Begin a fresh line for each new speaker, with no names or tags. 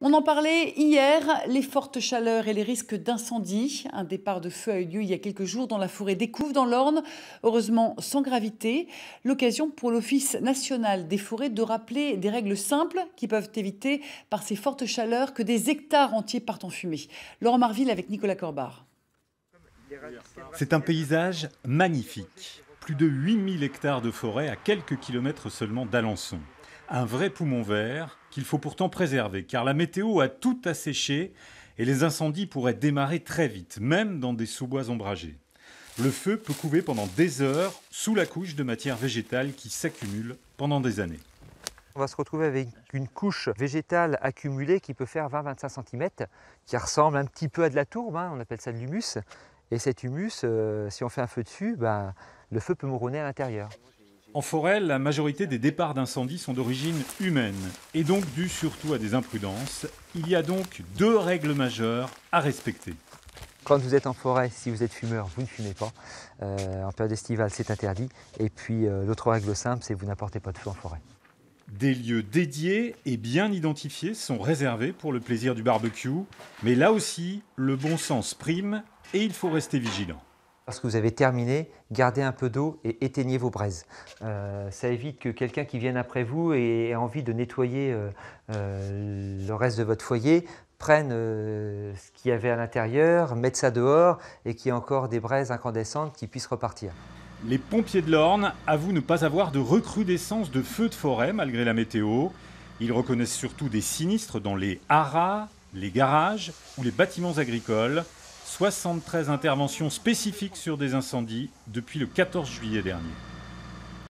On en parlait hier, les fortes chaleurs et les risques d'incendie. Un départ de feu a eu lieu il y a quelques jours dans la forêt d'Écouves dans l'Orne, heureusement sans gravité. L'occasion pour l'Office national des forêts de rappeler des règles simples qui peuvent éviter par ces fortes chaleurs que des hectares entiers partent en fumée. Laurent Marville avec Nicolas Corbard.
C'est un paysage magnifique. Plus de 8000 hectares de forêt à quelques kilomètres seulement d'Alençon. Un vrai poumon vert qu'il faut pourtant préserver car la météo a tout asséché et les incendies pourraient démarrer très vite, même dans des sous-bois ombragés. Le feu peut couver pendant des heures sous la couche de matière végétale qui s'accumule pendant des années.
On va se retrouver avec une couche végétale accumulée qui peut faire 20-25 cm, qui ressemble un petit peu à de la tourbe, on appelle ça de l'humus. Et cet humus, si on fait un feu dessus, le feu peut mouronner à l'intérieur.
En forêt, la majorité des départs d'incendie sont d'origine humaine et donc dus surtout à des imprudences. Il y a donc deux règles majeures à respecter.
Quand vous êtes en forêt, si vous êtes fumeur, vous ne fumez pas. En période estivale, c'est interdit. Et puis l'autre règle simple, c'est que vous n'apportez pas de feu en forêt.
Des lieux dédiés et bien identifiés sont réservés pour le plaisir du barbecue. Mais là aussi, le bon sens prime et il faut rester vigilant.
Lorsque vous avez terminé, gardez un peu d'eau et éteignez vos braises. Ça évite que quelqu'un qui vienne après vous ait envie de nettoyer le reste de votre foyer, prenne ce qu'il y avait à l'intérieur, mette ça dehors et qu'il y ait encore des braises incandescentes qui puissent repartir.
Les pompiers de l'Orne avouent ne pas avoir de recrudescence de feux de forêt malgré la météo. Ils reconnaissent surtout des sinistres dans les haras, les garages ou les bâtiments agricoles. 73 interventions spécifiques sur des incendies depuis le 14 juillet dernier.